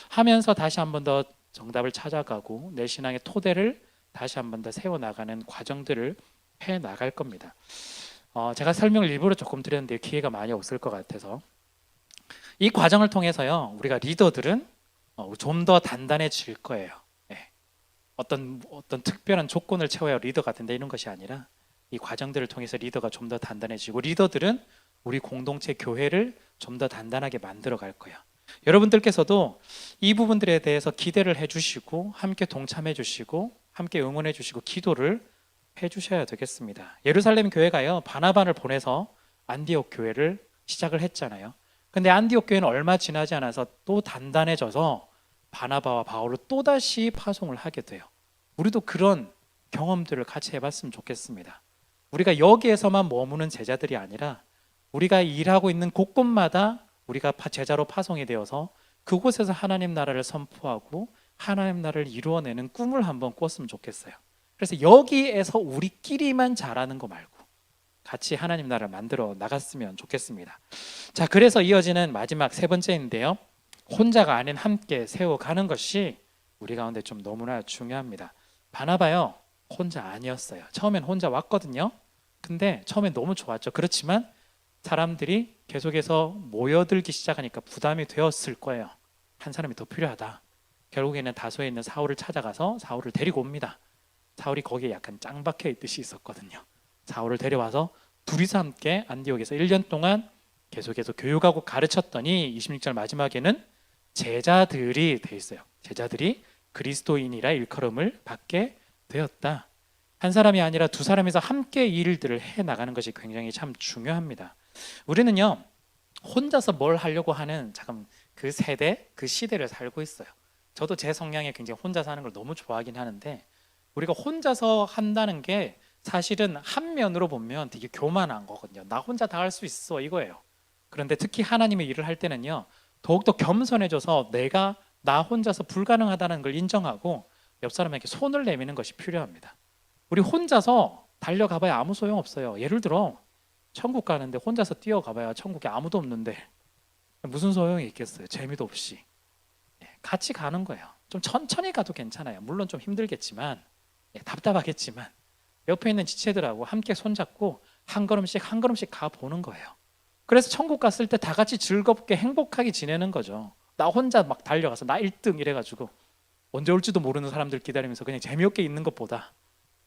하면서 다시 한 번 더 정답을 찾아가고 내 신앙의 토대를 다시 한 번 더 세워나가는 과정들을 해 나갈 겁니다. 제가 설명을 일부러 조금 드렸는데 기회가 많이 없을 것 같아서 이 과정을 통해서요 우리가 리더들은 좀 더 단단해질 거예요. 예. 어떤 특별한 조건을 채워야 리더가 된다 이런 것이 아니라 이 과정들을 통해서 리더가 좀 더 단단해지고 리더들은 우리 공동체 교회를 좀 더 단단하게 만들어 갈 거예요. 여러분들께서도 이 부분들에 대해서 기대를 해주시고 함께 동참해 주시고 함께 응원해 주시고 기도를 해 주셔야 되겠습니다. 예루살렘 교회가요 바나바를 보내서 안디옥 교회를 시작을 했잖아요. 근데 안디옥 교회는 얼마 지나지 않아서 또 단단해져서 바나바와 바울을 또다시 파송을 하게 돼요. 우리도 그런 경험들을 같이 해봤으면 좋겠습니다. 우리가 여기에서만 머무는 제자들이 아니라 우리가 일하고 있는 곳곳마다 우리가 제자로 파송이 되어서 그곳에서 하나님 나라를 선포하고 하나님 나라를 이루어내는 꿈을 한번 꿨으면 좋겠어요. 그래서 여기에서 우리끼리만 잘하는 거 말고 같이 하나님 나라를 만들어 나갔으면 좋겠습니다. 자, 그래서 이어지는 마지막 세 번째인데요. 혼자가 아닌 함께 세워가는 것이 우리 가운데 좀 너무나 중요합니다. 바나바요 혼자 아니었어요. 처음엔 혼자 왔거든요. 근데 처음엔 너무 좋았죠. 그렇지만 사람들이 계속해서 모여들기 시작하니까 부담이 되었을 거예요. 한 사람이 더 필요하다. 결국에는 다소에 있는 사울을 찾아가서 사울을 데리고 옵니다. 사울이 거기에 약간 짱박혀 있듯이 있었거든요. 사울을 데려와서 둘이서 함께 안디옥에서 1년 동안 계속해서 교육하고 가르쳤더니 26절 마지막에는 제자들이 돼 있어요. 제자들이 그리스도인이라 일컬음을 받게 되었다. 한 사람이 아니라 두 사람이서 함께 이 일들을 해 나가는 것이 굉장히 참 중요합니다. 우리는요 혼자서 뭘 하려고 하는 잠깐 그 세대, 그 시대를 살고 있어요. 저도 제 성향에 굉장히 혼자 사는 걸 너무 좋아하긴 하는데 우리가 혼자서 한다는 게 사실은 한 면으로 보면 되게 교만한 거거든요. 나 혼자 다 할 수 있어 이거예요. 그런데 특히 하나님의 일을 할 때는요 더욱더 겸손해져서 내가 나 혼자서 불가능하다는 걸 인정하고 옆 사람에게 손을 내미는 것이 필요합니다. 우리 혼자서 달려가봐야 아무 소용없어요. 예를 들어 천국 가는데 혼자서 뛰어가봐야 천국에 아무도 없는데 무슨 소용이 있겠어요. 재미도 없이. 같이 가는 거예요. 좀 천천히 가도 괜찮아요. 물론 좀 힘들겠지만 답답하겠지만 옆에 있는 지체들하고 함께 손잡고 한 걸음씩 한 걸음씩 가보는 거예요. 그래서 천국 갔을 때 다 같이 즐겁게 행복하게 지내는 거죠. 나 혼자 막 달려가서 나 1등 이래가지고 언제 올지도 모르는 사람들 기다리면서 그냥 재미없게 있는 것보다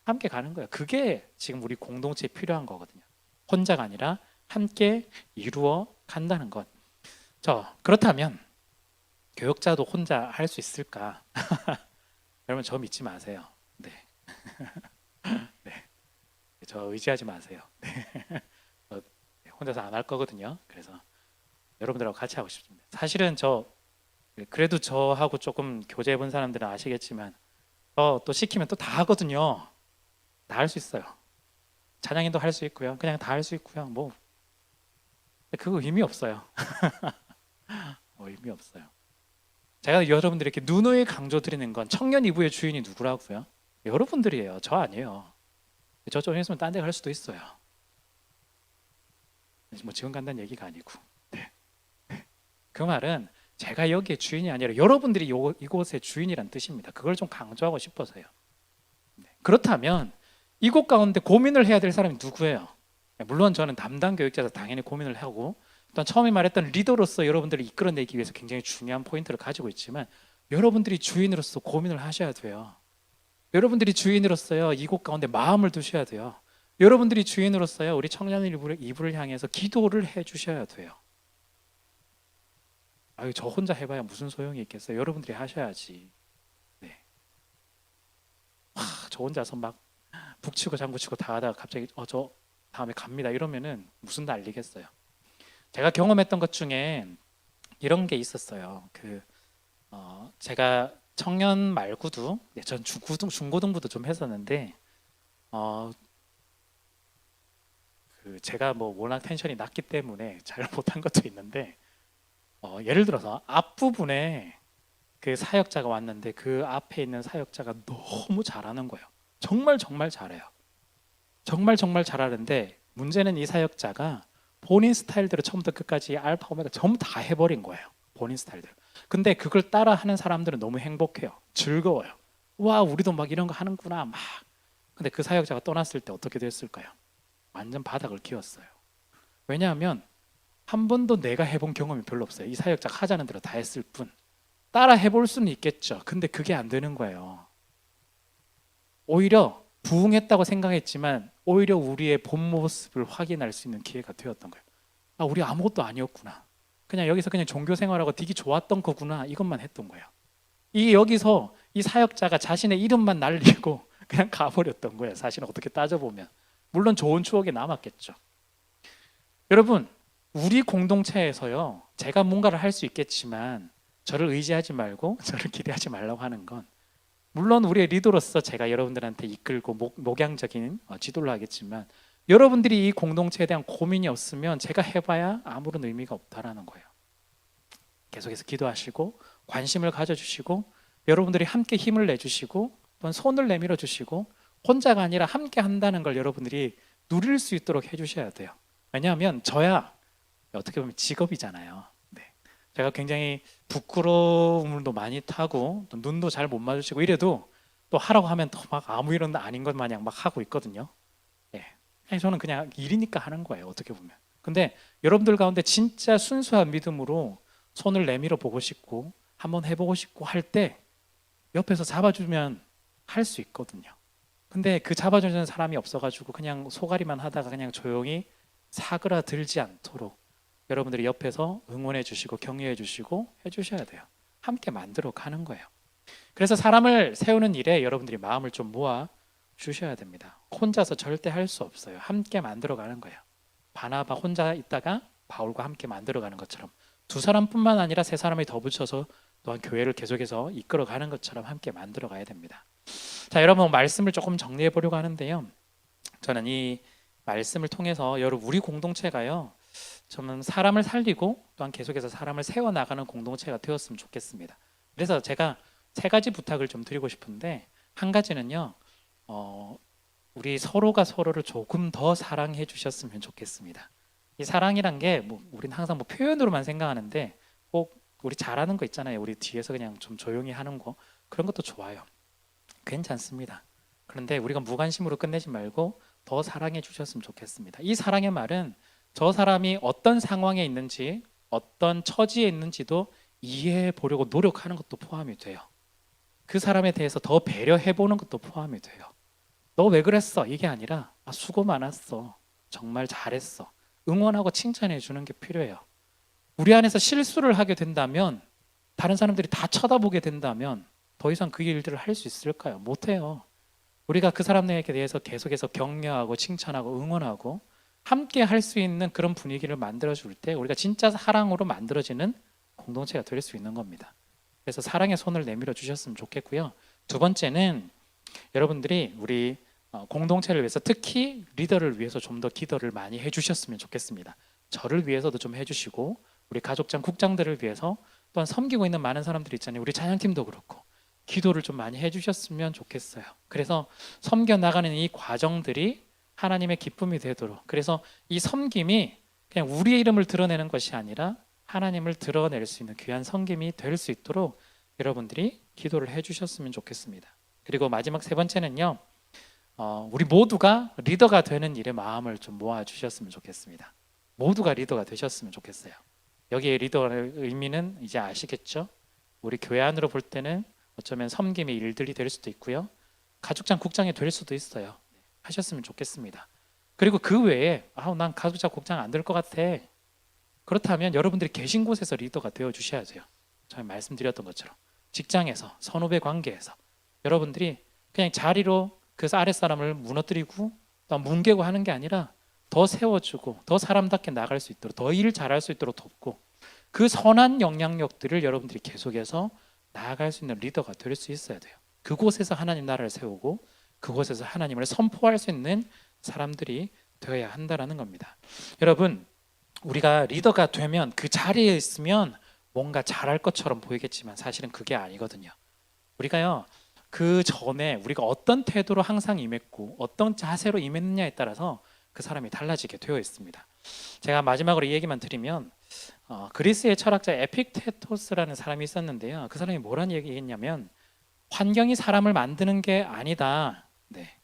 함께 가는 거예요. 그게 지금 우리 공동체에 필요한 거거든요. 혼자가 아니라 함께 이루어 간다는 것. 그렇다면 교역자도 혼자 할 수 있을까? 여러분 저 믿지 마세요. 네. 네. 저 의지하지 마세요. 네. 혼자서 안 할 거거든요. 그래서 여러분들하고 같이 하고 싶습니다. 사실은 그래도 저하고 조금 교제해 본 사람들은 아시겠지만 또 시키면 또 다 하거든요. 다 할 수 있어요. 찬양인도 할 수 있고요. 그냥 다 할 수 있고요. 뭐 그거 의미 없어요. 의미 없어요. 제가 여러분들에게 누누이 강조드리는 건 청년 이부의 주인이 누구라고요? 여러분들이에요. 저 아니에요. 저 좀 했으면 딴 데 갈 수도 있어요. 뭐 지금 간다는 얘기가 아니고. 네. 그 말은 제가 여기에 주인이 아니라 여러분들이 이곳의 주인이란 뜻입니다. 그걸 좀 강조하고 싶어서요. 네. 그렇다면 이곳 가운데 고민을 해야 될 사람이 누구예요? 물론 저는 담당 교육자에서 당연히 고민을 하고 또 처음에 말했던 리더로서 여러분들을 이끌어내기 위해서 굉장히 중요한 포인트를 가지고 있지만 여러분들이 주인으로서 고민을 하셔야 돼요. 여러분들이 주인으로서요 이곳 가운데 마음을 두셔야 돼요. 여러분들이 주인으로서요 우리 청년 이부를 향해서 기도를 해주셔야 돼요. 저 혼자 해봐야 무슨 소용이 있겠어요. 여러분들이 하셔야지. 네. 저 혼자서 막 북치고 장구치고 다 하다가 갑자기 저 다음에 갑니다 이러면은 무슨 난리겠어요. 제가 경험했던 것 중에 이런 게 있었어요. 제가 청년 말고도 전 중고등부도 좀 했었는데 어, 제가 뭐 워낙 텐션이 낮기 때문에 잘 못한 것도 있는데 예를 들어서 앞부분에 그 사역자가 왔는데 그 앞에 있는 사역자가 너무 잘하는 거예요. 정말 정말 잘해요. 정말 정말 잘하는데 문제는 이 사역자가 본인 스타일대로 처음부터 끝까지 알파 오메가 전부 다 해버린 거예요. 본인 스타일대로. 근데 그걸 따라하는 사람들은 너무 행복해요. 즐거워요. 와, 우리도 막 이런 거 하는구나 막. 근데 그 사역자가 떠났을 때 어떻게 됐을까요? 완전 바닥을 키웠어요. 왜냐하면 한 번도 내가 해본 경험이 별로 없어요. 이 사역자가 하자는 대로 다 했을 뿐. 따라 해볼 수는 있겠죠. 근데 그게 안 되는 거예요. 오히려 부흥했다고 생각했지만 오히려 우리의 본 모습을 확인할 수 있는 기회가 되었던 거예요. 아, 우리 아무것도 아니었구나. 그냥 여기서 그냥 종교 생활하고 되게 좋았던 거구나. 이것만 했던 거예요. 여기서 이 사역자가 자신의 이름만 날리고 그냥 가버렸던 거예요. 사실은 어떻게 따져보면. 물론 좋은 추억이 남았겠죠. 여러분, 우리 공동체에서요, 제가 뭔가를 할 수 있겠지만 저를 의지하지 말고 저를 기대하지 말라고 하는 건, 물론 우리의 리더로서 제가 여러분들한테 이끌고 목양적인 지도를 하겠지만 여러분들이 이 공동체에 대한 고민이 없으면 제가 해봐야 아무런 의미가 없다라는 거예요. 계속해서 기도하시고 관심을 가져주시고 여러분들이 함께 힘을 내주시고 또는 손을 내밀어 주시고 혼자가 아니라 함께 한다는 걸 여러분들이 누릴 수 있도록 해주셔야 돼요. 왜냐하면 저야 어떻게 보면 직업이잖아요. 네. 제가 굉장히 부끄러움도 많이 타고 또 눈도 잘 못 마주치고 이래도 또 하라고 하면 또 막 아무 일은 아닌 것 마냥 막 하고 있거든요. 예. 저는 그냥 일이니까 하는 거예요. 어떻게 보면. 근데 여러분들 가운데 진짜 순수한 믿음으로 손을 내밀어 보고 싶고 한번 해보고 싶고 할 때 옆에서 잡아주면 할 수 있거든요. 근데 그 잡아주는 사람이 없어가지고 그냥 소가리만 하다가 그냥 조용히 사그라들지 않도록 여러분들이 옆에서 응원해 주시고 격려해 주시고 해주셔야 돼요. 함께 만들어 가는 거예요. 그래서 사람을 세우는 일에 여러분들이 마음을 좀 모아 주셔야 됩니다. 혼자서 절대 할 수 없어요. 함께 만들어 가는 거예요. 바나바 혼자 있다가 바울과 함께 만들어 가는 것처럼 두 사람뿐만 아니라 세 사람이 더 붙여서 또한 교회를 계속해서 이끌어 가는 것처럼 함께 만들어 가야 됩니다. 자, 여러분 말씀을 조금 정리해 보려고 하는데요. 저는 이 말씀을 통해서 여러분 우리 공동체가요, 저는 사람을 살리고 또한 계속해서 사람을 세워나가는 공동체가 되었으면 좋겠습니다. 그래서 제가 세 가지 부탁을 좀 드리고 싶은데, 한 가지는요, 우리 서로가 서로를 조금 더 사랑해 주셨으면 좋겠습니다. 이 사랑이란 게 우리는 항상 표현으로만 생각하는데 꼭 우리 잘하는 거 있잖아요. 우리 뒤에서 그냥 좀 조용히 하는 거, 그런 것도 좋아요. 괜찮습니다. 그런데 우리가 무관심으로 끝내지 말고 더 사랑해 주셨으면 좋겠습니다. 이 사랑의 말은 저 사람이 어떤 상황에 있는지 어떤 처지에 있는지도 이해해 보려고 노력하는 것도 포함이 돼요. 그 사람에 대해서 더 배려해 보는 것도 포함이 돼요. 너 왜 그랬어? 이게 아니라 수고 많았어. 정말 잘했어. 응원하고 칭찬해 주는 게 필요해요. 우리 안에서 실수를 하게 된다면, 다른 사람들이 다 쳐다보게 된다면 더 이상 그 일들을 할 수 있을까요? 못해요. 우리가 그 사람에게 대해서 계속해서 격려하고 칭찬하고 응원하고 함께 할 수 있는 그런 분위기를 만들어줄 때 우리가 진짜 사랑으로 만들어지는 공동체가 될 수 있는 겁니다. 그래서 사랑의 손을 내밀어 주셨으면 좋겠고요. 두 번째는 여러분들이 우리 공동체를 위해서, 특히 리더를 위해서 좀 더 기도를 많이 해주셨으면 좋겠습니다. 저를 위해서도 좀 해주시고 우리 가족장, 국장들을 위해서, 또한 섬기고 있는 많은 사람들이 있잖아요. 우리 찬양팀도 그렇고 기도를 좀 많이 해주셨으면 좋겠어요. 그래서 섬겨 나가는 이 과정들이 하나님의 기쁨이 되도록, 그래서 이 섬김이 그냥 우리의 이름을 드러내는 것이 아니라 하나님을 드러낼 수 있는 귀한 섬김이 될 수 있도록 여러분들이 기도를 해주셨으면 좋겠습니다. 그리고 마지막 세 번째는요, 우리 모두가 리더가 되는 일에 마음을 좀 모아주셨으면 좋겠습니다. 모두가 리더가 되셨으면 좋겠어요. 여기에 리더의 의미는 이제 아시겠죠? 우리 교회 안으로 볼 때는 어쩌면 섬김의 일들이 될 수도 있고요, 가족장, 국장이 될 수도 있어요. 하셨으면 좋겠습니다. 그리고 그 외에 난 가족장, 국장 안 될 것 같아, 그렇다면 여러분들이 계신 곳에서 리더가 되어 주셔야 돼요. 제가 말씀드렸던 것처럼 직장에서, 선후배 관계에서 여러분들이 그냥 자리로 그래서 아랫사람을 무너뜨리고 또 뭉개고 하는 게 아니라 더 세워주고 더 사람답게 나갈 수 있도록 더 일 잘할 수 있도록 돕고 그 선한 영향력들을 여러분들이 계속해서 나아갈 수 있는 리더가 될 수 있어야 돼요. 그곳에서 하나님 나라를 세우고 그곳에서 하나님을 선포할 수 있는 사람들이 되어야 한다라는 겁니다. 여러분, 우리가 리더가 되면 그 자리에 있으면 뭔가 잘할 것처럼 보이겠지만 사실은 그게 아니거든요. 우리가요, 그 전에 우리가 어떤 태도로 항상 임했고 어떤 자세로 임했느냐에 따라서 그 사람이 달라지게 되어 있습니다. 제가 마지막으로 이 얘기만 드리면 그리스의 철학자 에픽테토스라는 사람이 있었는데요. 그 사람이 뭐라는 얘기했냐면 환경이 사람을 만드는 게 아니다. 네.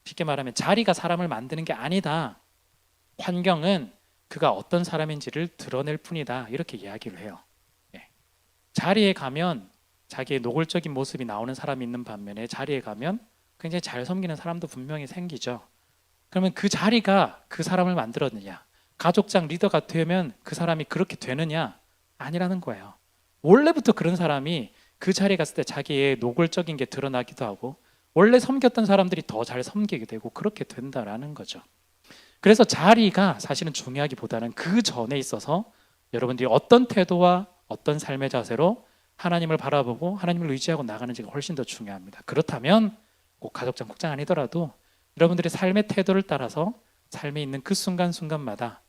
쉽게 말하면 자리가 사람을 만드는 게 아니다. 환경은 그가 어떤 사람인지를 드러낼 뿐이다. 이렇게 이야기를 해요. 네. 자리에 가면 자기의 노골적인 모습이 나오는 사람이 있는 반면에 자리에 가면 굉장히 잘 섬기는 사람도 분명히 생기죠. 그러면 그 자리가 그 사람을 만들었느냐? 가족장 리더가 되면 그 사람이 그렇게 되느냐? 아니라는 거예요. 원래부터 그런 사람이 그 자리에 갔을 때 자기의 노골적인 게 드러나기도 하고 원래 섬겼던 사람들이 더 잘 섬기게 되고 그렇게 된다라는 거죠. 그래서 자리가 사실은 중요하기보다는 그 전에 있어서 여러분들이 어떤 태도와 어떤 삶의 자세로 하나님을 바라보고 하나님을 의지하고 나가는지가 훨씬 더 중요합니다. 그렇다면 꼭 가족장 국장 아니더라도 여러분들의 삶의 태도를 따라서 삶에 있는 그 순간순간마다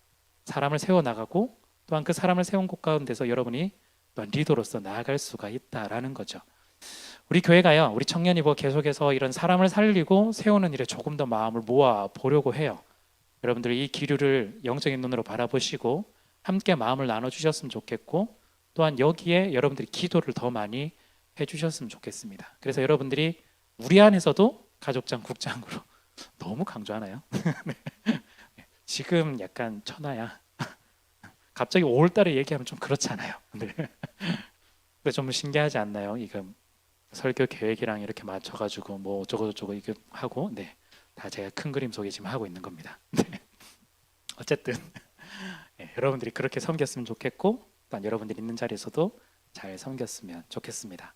사람을 세워나가고 또한 그 사람을 세운 곳 가운데서 여러분이 또한 리더로서 나아갈 수가 있다라는 거죠. 우리 교회가요, 우리 청년이 계속해서 이런 사람을 살리고 세우는 일에 조금 더 마음을 모아 보려고 해요. 여러분들이 이 기류를 영적인 눈으로 바라보시고 함께 마음을 나눠주셨으면 좋겠고 또한 여기에 여러분들이 기도를 더 많이 해주셨으면 좋겠습니다. 그래서 여러분들이 우리 안에서도 가족장 국장으로 너무 강조하나요? 지금 약간 천하야. 갑자기 5월달에 얘기하면 좀 그렇잖아요. 네. 좀 신기하지 않나요? 이거 설교 계획이랑 이렇게 맞춰가지고 뭐 어쩌고저쩌고 이거 하고, 네, 다 제가 큰 그림 속에 지금 하고 있는 겁니다. 네. 어쨌든 네, 여러분들이 그렇게 섬겼으면 좋겠고, 또한 여러분들이 있는 자리에서도 잘 섬겼으면 좋겠습니다.